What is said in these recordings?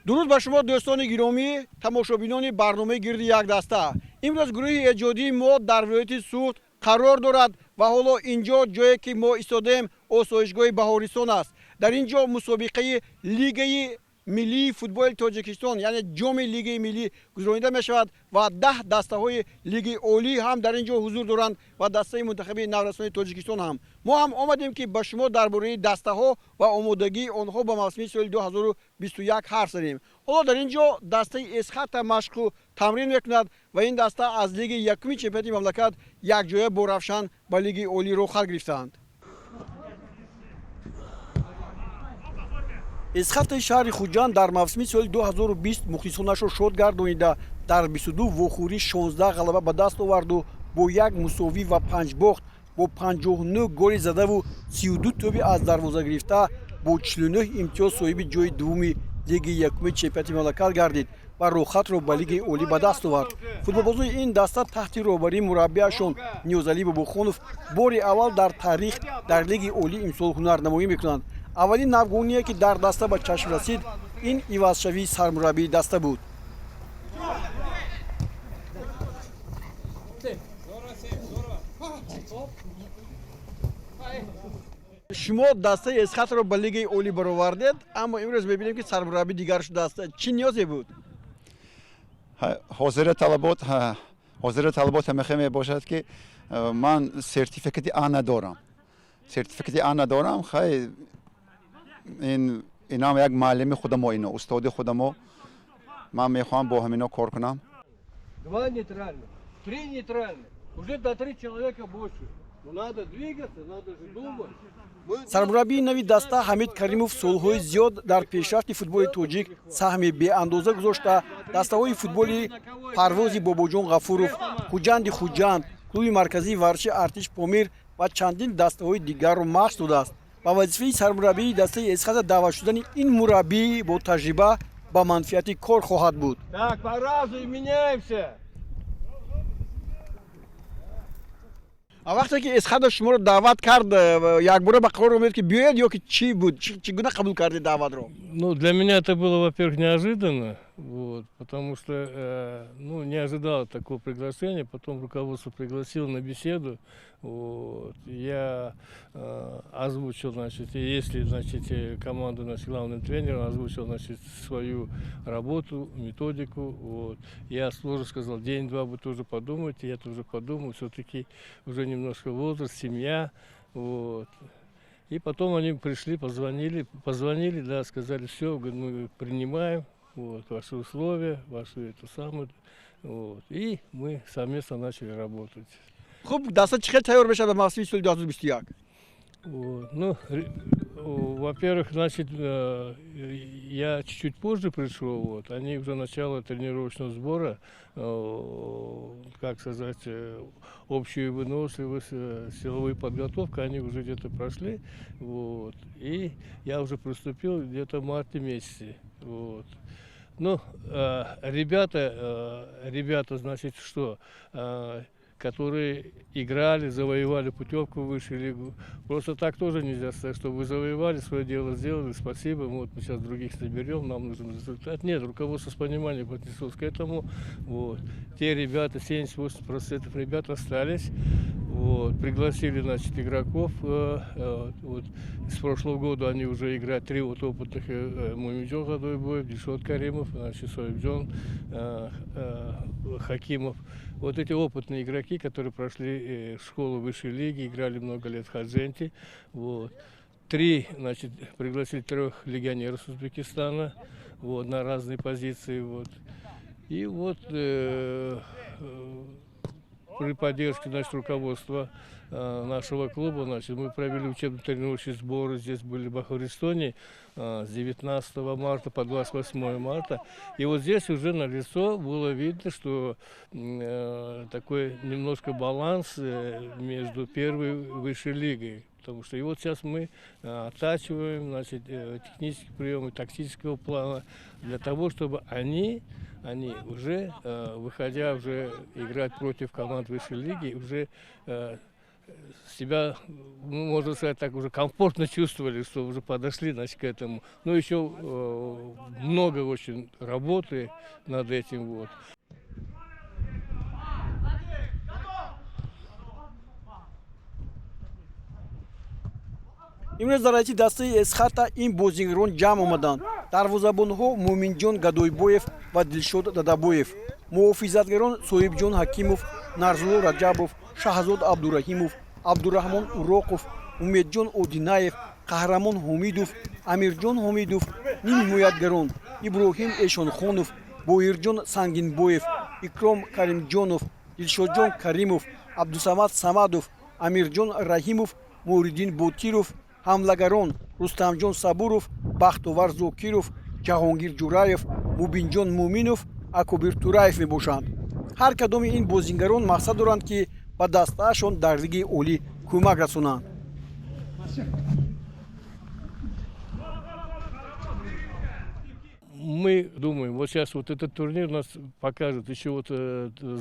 درود بر شما دوستان گرامی تماشابینان برنامه گرد یک دسته. امروز گروه ایجادی ما در ولایت سوخت قرار دارد و حالا اینجا جایی که ما ایستادیم آسایشگاه بهارستان است. در اینجا مسابقه لیگ ملی فوتبال تاجیکستان یعنی جام لیگ ملی گذرانیده می شود و 10 دسته های لیگ عالی هم در اینجا حضور دارند و دسته منتخب نورسان تاجیکستان هم. ما هم آمدیم که با شما درباره دسته ها و آمادگی آنها با موسم سال 2021 حرف زنیم. حالا در اینجا دسته اسخط مشق و تمرین میکند و این دسته از لیگ یکمی چمپیونات مملکت یک جایه با رفشن به لیگ عالی رو خل گرفتند. اسخط شهر خوجان در موسم سال 2020 مخلصانش را شاد گردانیده در 22 واخوری 16 غلبه به دست آورد و با یک مساوی و 5 باخت با 59 گل زده و 32 توپ از دروازه گرفته با 49 امتیاز صاحب جای دومی لیگ یکم چمپیونات مملکت گردید و روخت را به لیگ عالی به دست آورد. فوتبالبازان این دسته تحت رهبری مربیشان نیازعلی باباخانов باری اول در تاریخ در لیگ عالی امسال هنرنمایی میکنند. اولین نوگونیه که در دسته به چشم رسید این ایوازشوی سرمربی دسته بود. شما دسته اسخط رو به لیگ عالی برآوردید اما امروز ببینیم که سرمربی دیگر شده است. چی نیازی بود؟ حاضر طلبات میخوام باشد که من سرتیفیکت آ ندارم. سرتیفیکت آ ندارم. خیلی اینا یک معلم خودم و اینا استاد خودم من میخوام با همینا کار کنم. Два нейтральных, 3 нейтральных. Уже до 3 человека больше. Но надо двигаться, надо же думать. سرمربی نوی دسته حمید کریمов سالهای زیاد در پیشرفت فوتبال تاجیک سهم بی اندازه گذاشته. دسته های فوتبالی پروازی باباجان غفورов، خوجند خوجند، کلوب مرکزی ورزش ارتش پامیر و چندین دسته های دیگر را مشق داده است. با وظیفه سرمربی دسته اسخط دعوت شدن این مربی با تجربه با منفعت کار خواهد بود. Так, по разу и меняемся. وقتی که اسخط شما رو دعوت کرد یک بار به قرار اومد که بیاید یا که چی بود؟ چگونه قبول کردید دعوت رو؟ Ну, для меня это было, во-первых, неожиданно, вот, потому что не ожидал такого приглашения. Потом руководство пригласило на беседу. Вот, я озвучил, значит, если, значит, команду наш главным тренером, озвучил, значит, свою работу, методику. Вот. Я тоже сказал, день-два вы тоже подумайте, я тоже подумал, все-таки уже немножко возраст, семья. Вот. И потом они пришли, позвонили, да, сказали, все, мы принимаем вот, ваши условия, вашу эту самую, вот, и мы совместно начали работать. خب دسته چقدر تیار بشه به موسم سال 2021؟ Вот, ну, во-первых, значит, я чуть-чуть позже пришел, вот, они уже начало тренировочного сбора, как сказать, общую выносливость, силовую подготовку, они уже где-то прошли, вот, и я уже приступил где-то в марте месяце, вот. Ну, ребята, значит, что... которые играли, завоевали путевку в высшую лигу. Просто так тоже нельзя сказать, что вы завоевали, свое дело сделали, спасибо, вот мы сейчас других соберем, нам нужен результат. Нет, руководство с пониманием отнеслось к этому. Вот. Те ребята, 78% ребят остались, вот. Пригласили, значит, игроков. Вот. С прошлого года они уже играют 3 вот опытных: Мумиджон Гадойбоев, Дишот Каримов, значит, Соевджон, Хакимов. Вот эти опытные игроки, которые прошли школу высшей лиги, играли много лет в Хадженте. Вот. 3, значит, пригласили 3 легионеров с Узбекистана, вот, на разные позиции. Вот. И вот при поддержке, значит, руководства нашего клуба, значит, мы провели учебно-тренировочные сборы. Здесь были в Бахарестоне с 19 марта по 28 марта. И вот здесь уже налицо было видно, что такой немножко баланс между первой и высшей лигой. Потому что и вот сейчас мы оттачиваем, значит, технические приемы, тактического плана для того, чтобы они уже, выходя уже играть против команд высшей лиги, уже себя, ну, можно сказать, так уже комфортно чувствовали, что уже подошли, значит, к этому. Но еще много очень работы над этим. Вот. имрӯз дар ҳайати дастаи эсхата ин бозигарон ҷамъ омаданд. дарвозабонҳо муъминҷон гадойбоев ва дилшод дадабоев, муҳофизатгарон соҳибҷон ҳакимов, нарзулло раҷабов, шаҳзод абдураҳимов, абдураҳмон уроқов, умедҷон одинаев, қаҳрамон ҳомидов, амирҷон ҳомидов, ним ҳимоятгарон иброҳим эшонхонов, боирҷон сангинбоев, икром каримҷонов, дилшодҷон каримов, абдусамад самадов, амирҷон раҳимов, муриддин ботиров, ҳамлагарон рустамҷон сабуров, бахтовар зокиров, ҷаҳонгир ҷураев, мубинҷон мӯминов, акобир тураев мебошанд. ҳар кадоми ин бозингарон мақсад доранд ки ба дастаашон дар лиги олӣ кӯмак расонанд. Мы думаем, вот сейчас вот этот турнир нас покажет, еще вот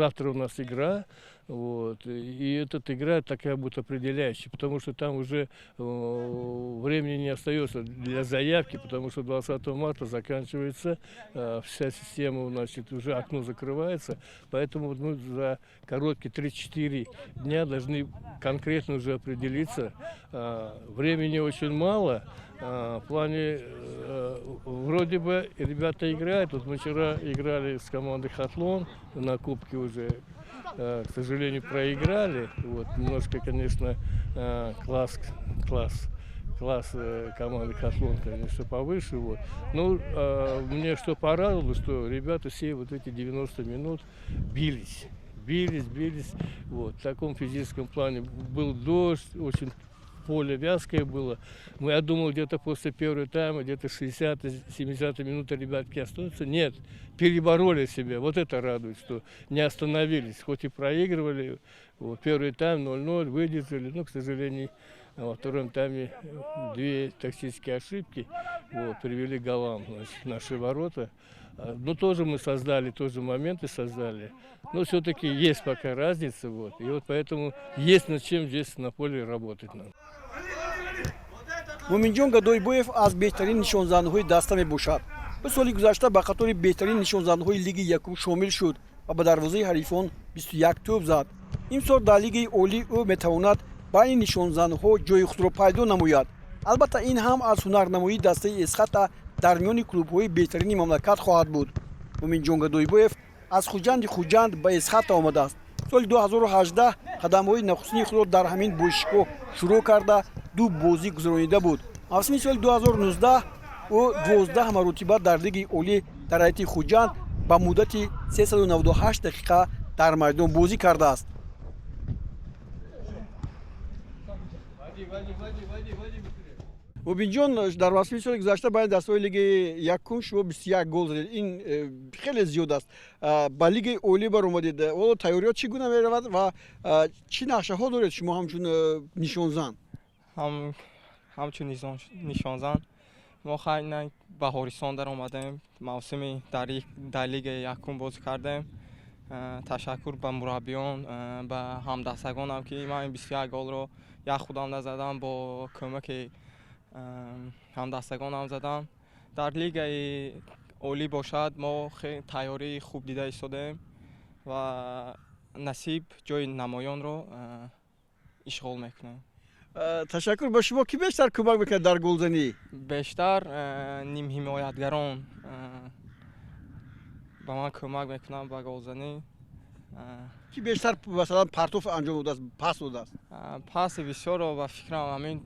завтра у нас игра, вот, и эта игра такая будет определяющая, потому что там уже времени не остается для заявки, потому что 20 марта заканчивается вся система, значит, уже окно закрывается, поэтому мы за короткие 3-4 дня должны конкретно уже определиться. Времени очень мало. В плане, вроде бы ребята играют. Вот мы вчера играли с командой «Хатлон» на кубке уже, к сожалению, проиграли. Вот, немножко, конечно, класс команды «Хатлон», конечно, повыше. Вот. Но мне что порадовало, что ребята все вот эти 90 минут бились. Вот. В таком физическом плане был дождь, очень поле вязкое было. Я думал, где-то после первого тайма, где-то 60-70 минуты ребятки останутся. Нет, перебороли себя. Вот это радует, что не остановились. Хоть и проигрывали. Вот, первый тайм 0-0, выдержали. Но, к сожалению, во втором тайме 2 тактические ошибки вот, привели к голам, значит, наши ворота. Но тоже мы создали, тоже моменты создали. Но все-таки есть пока разница. Вот. И вот поэтому есть над чем здесь на поле работать нам. муъминҷон гадойбоев аз беҳтарин нишонзанҳои даста мебошад. ӯ соли гузашта ба қатори беҳтарин нишонзанҳои лиги якум шомил шуд ва ба дарвозаи ҳарифон 21 тӯб зад. имсол дар лигаи олӣ ӯ метавонад ба ин нишонзанҳо ҷои худро пайдо намояд. албатта ин ҳам аз ҳунарнамоии дастаи эсхата дар миёни клубҳои беҳтарини мамлакат хоҳад буд. муъминҷон гадойбоев аз хуҷанди хуҷанд ба эсхата омадааст. соли 2018 қадамҳои нахустини худро дар ҳамин бошгоҳ шурӯъ карда 2 бозӣ гузаронида буд. мавсими соли 2019 ӯ 12 маротиба дар лиги олӣ дар ҳайати хуҷанд ба муддати 398 дақиқа дар майдон бозӣ кардааст. мубинҷон дар мавсими соли гузашта байни дастаҳои лигаи якум шумо 21 гол задед. ин хеле зиёд аст. ба лигаи олӣ баромадед. ҳоло тайёриёт чӣ гуна меравад ва чӣ нақшаҳо доред шумо ҳамчун нишонзан? ҳамчун нишонзан мо хайнак баҳористон даромадем. мавсими дар лигаи якум бозӣ кардем. ташаккур ба мураббиён, ба ҳамдастагонам, ки ман 21 голро як худам назадам, бо кӯмаки ҳамдастагонам задам. дар лигаи олӣ бошад мо хеле тайёрии хуб дида истодем ва насиб ҷои намоёнро ишғол мекунем. ташаккур. ба шумо кӣ бештар кӯмак мекард дар голзанӣ? бештар нимҳимоятгарон ба ман кӯмак мекунанд ба голзанӣ. кӣ бештар масалан партоф анҷом додааст, пас додааст? паси бисёрро ба фикрам ҳамин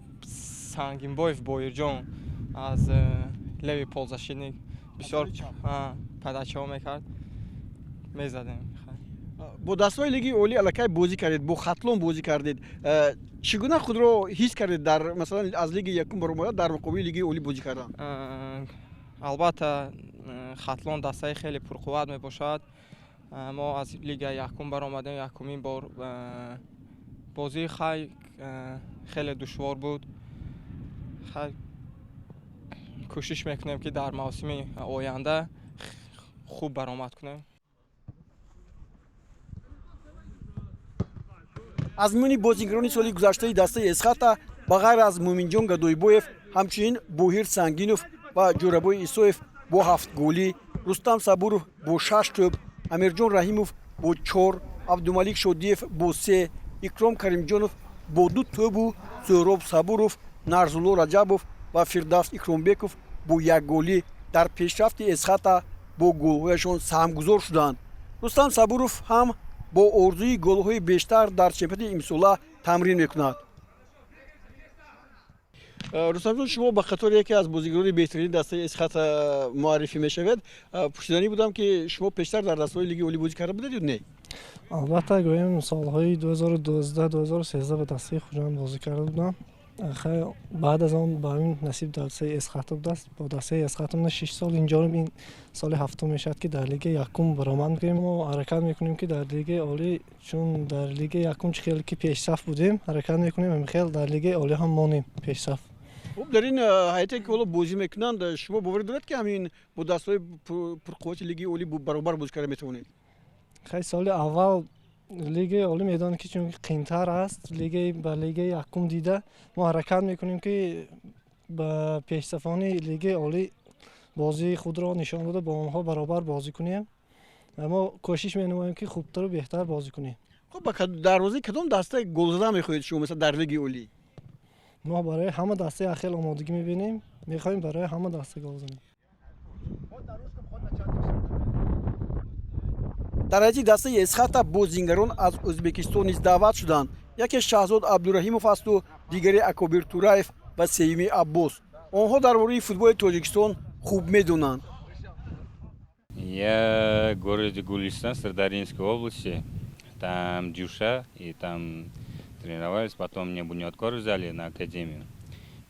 Сангинбоев Боирҷон аз леви ползашини бисёр падачаҳо мекард, мезадем. бо дастаҳои лиги олӣ аллакай бозӣ кардед, бо Хатлон бозӣ кардед. чӣ гуна худро ҳис кардед дар масалан аз лиги якум баромада дар муқобили лиги олӣ бозӣ кардан? албатта Хатлон дастаи хеле пурқувват мебошад. мо аз лигаи якум баромадем, якумин бор бозии хеле душвор буд. кӯшиш мекунем ки дар мавсими оянда хуб баромад кунем. аз миёни бозигарони соли гузаштаи дастаи эсхата ба ғайр аз муминҷон гадоибоев ҳамчунин боҳир сангинов ва ҷӯрабои исоев бо 7 голӣ, рустам сабуров бо 6 тӯб, амирҷон раҳимов бо 4, абдумалик шодиев бо 3, икром каримҷонов бо 2 тӯбу сӯроб сабуров, нарзулло раҷабов ва фирдавс икромбеков бо 1 голӣ дар пешрафти эсхата бо голҳояшон саҳмгузор шуданд. рустам сабуров ҳам бо орзуи голҳои бештар дар чемпионати имсола тамрин мекунад. рустамҷон, шумо ба қатори яке аз бозигарони беҳтарини дастаи эсхата муаррифӣ мешавед. пурсиданӣ будам ки шумо пештар дар дастаҳои лиги олӣ бозӣ карда будед ё не? албатта гӯем солҳои 2012-2013 ба дастаи хуҷанд бозӣ карда будам. баъд аз он ба мин насиб дастаи эсхата будааст. бо дастаи эсхата мона 6 сол инҷорим. ин соли ҳафтум мешавад ки дар лигаи якум баромад мекунем. мо ҳаракат мекунем ки дар лигаи олӣ, чун дар лигаи якум чӣ хеле ки пешсаф будем, ҳаракат мекунем ҳамихел дар лигаи олӣ ҳам монем пешсаф. хуб, дар ин ҳайате ки ҳоло бозӣ мекунанд, шумо боварӣ доред ки ҳамин бо дастаҳои пурқуввати лигаи олӣ баробар бозӣ карда метавонед? хай соли аввал лигаи олӣ медонем ки чунки қийтар аст, ба лигаи якум дида мо ҳаракат мекунем ки ба пешсафони лигаи олӣ бозии худро нишон дода бо онҳо баробар бозӣ кунем. мо кӯшиш менамоем ки хубтару беҳтар бозӣ кунем. хуб, ба дарвозаи кадом даста голзада мехоҳед шумо масалан дар лигаи олӣ? мо барои ҳама даста ахел омодагӣ мебинем. мехоҳем барои ҳама даста гол занем. дар ҳайати дастаи эсхата бозингарон аз ӯзбекистон низ даъват шуданд. яке шаҳзод абдураҳимов асту дигаре акобир тураев ва сеюми аббос. онҳо дар бораи футболи тоҷикистон хуб медонанд. Я в городе Гулистан, Сырдарьинской области. Там Дюша, и там тренировались. Потом мне Бунёткор взяли на академию.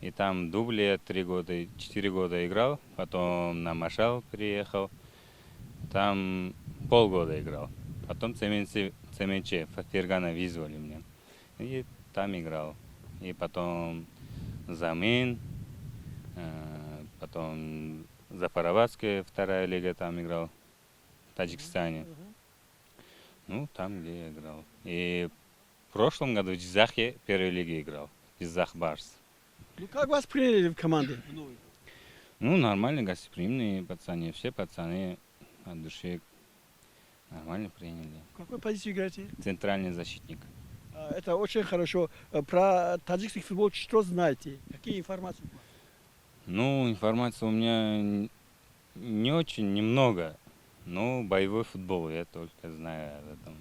И там дубли 4 года играл. Потом на Машал приехал. Там полгода играл. Потом ЦМЧ, Фергана вызвали меня. И там играл. И потом Замин, потом Запароватская, 2-я лига, там играл. В Таджикистане. Ну, там, где я играл. И в прошлом году в Джизахе 1-й лиге играл. Джизах Барс. Ну, как вас приняли в команде? Ну, нормально, гостеприимные пацаны. Все пацаны от души нормально приняли. В какой позиции играете? Центральный защитник. Это очень хорошо. Про таджикский футбол что знаете? Какие информации? Ну, информации у меня не очень, немного. Но боевой футбол я только знаю об этом.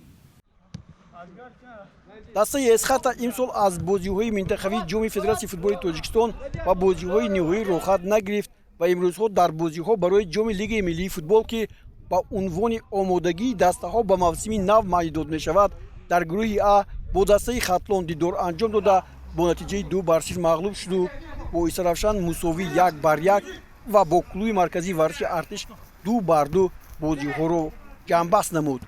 дастаи эсхата имсол аз бозиҳои минтақавии ҷоми федератсияи футболи тоҷикистон ва бозиҳои ниҳоӣ рохат нагирифт ва имрӯзҳо дар бозиҳо барои ҷоми лигаи миллии футбол ки ба унвони омодагии дастаҳо ба мавсими нав маҳдуд мешавад, дар гурӯҳи А бо дастаи хатлон дидор анҷом дода бо натиҷаи 2-0 мағлуб шуду, бо Исаравшан мусовӣ 1-1 ва бо клуби марказии варзиши артиш 2-2 бозиҳоро ҷамъбаст намуд.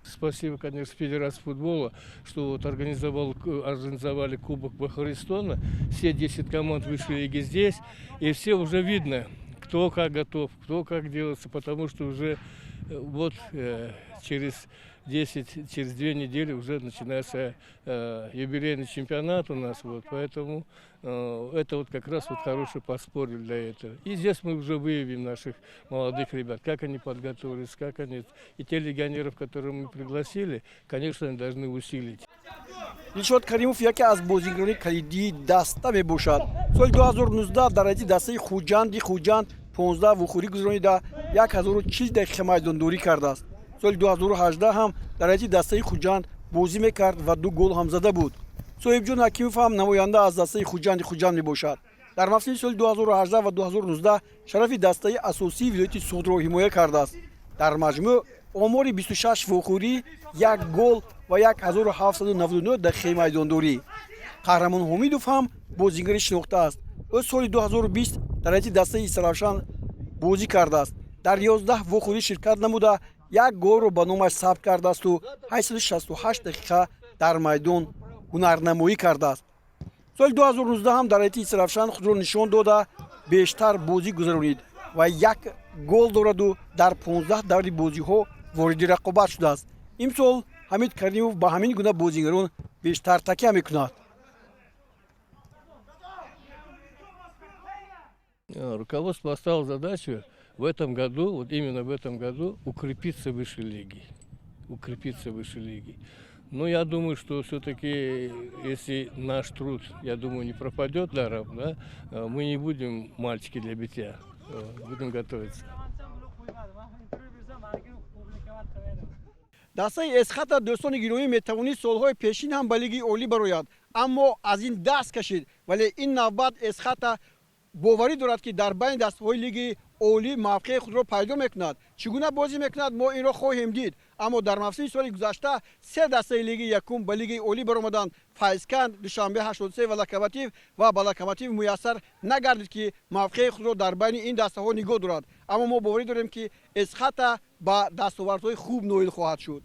Спасибо, конечно, Федерации футбола, что вот организовали Кубок Бахаристона. Все 10 команд высшей лиги здесь. И все уже видно, кто как готов, кто как делается, потому что уже вот через 2 недели уже начинается юбилейный чемпионат у нас. Вот, поэтому это вот как раз вот хороший подспорье для этого. И здесь мы уже выявим наших молодых ребят, как они подготовились, как они... И те легионеров, которых мы пригласили, конечно, они должны усилить. Дилшод Каримов яке аз бозигарони калидии даста мебошад. соли 2019 дар ҳайати дастаи хуҷанд 15 вухӯрӣ гузаронида 1040 дақиқа майдондорӣ кардааст. соли 2018 ҳам дар ҳайати дастаи хуҷанд бозӣ мекард ва 2 гол ҳам зада буд. соҳибҷон ҳакимов ҳам намоянда аз дастаи хуҷанд мебошад. дар мавсими соли 2018 ва 2019 шарафи дастаи асосии вилояти Суғдро ҳимоя кардааст. дар маҷмӯъ омори 26 вухӯрӣ, 1 гол ва 1799 дақиқаи майдондорӣ. қаҳрамон ҳомидов ҳам бозигари шинохтааст. ӯ соли 2020 дар ҳайати дастаи Исаравшан бозӣ кардааст. дар 11 вухӯрӣ ширкат намуда 1 голро ба номаш сабт кардаасту 868 дақиқа дар майдон ҳунарнамоӣ кардааст. соли 2019 ҳам дар ҳайати Исаравшан худро нишон дода бештар бозӣ гузаронид ва 1 гол дораду дар 15 даври бозиҳо вориди рақобат шудааст. имсол ҳамид каримов ба ҳамин гуна бозигарон бештар такя мекунад. Руководство поставило задачу в этом году, вот именно в этом году, укрепиться в высшей лиге. Укрепиться в высшей лиге. Но я думаю, что все-таки, если наш труд, я думаю, не пропадет даром, да, мы не будем мальчики для битья, будем готовиться. дастаи эсхата дӯстони гиромӣ метавонид солҳои пешин ҳам ба лиги олӣ барояд, аммо аз ин даст кашид. Вале ин навбат эсхата боварӣ дорад ки дар байни дастаҳои лиги олӣ мавқеи худро пайдо мекунад. Чӣ гуна бозӣ мекунад, мо инро хоҳем дид. Аммо дар мавсими соли гузашта се дастаи лиги якум ба лиги олӣ баромаданд. Файзканд, Душанбе 83 ва Локомотив ва ба Локомотив муяссар нагардид ки мавқеи худро дар байни ин дастаҳо нигоҳ дорад. Аммо мо боварӣ дорем ки эсхата ба дастовардҳои хуб ноил хоҳад шуд.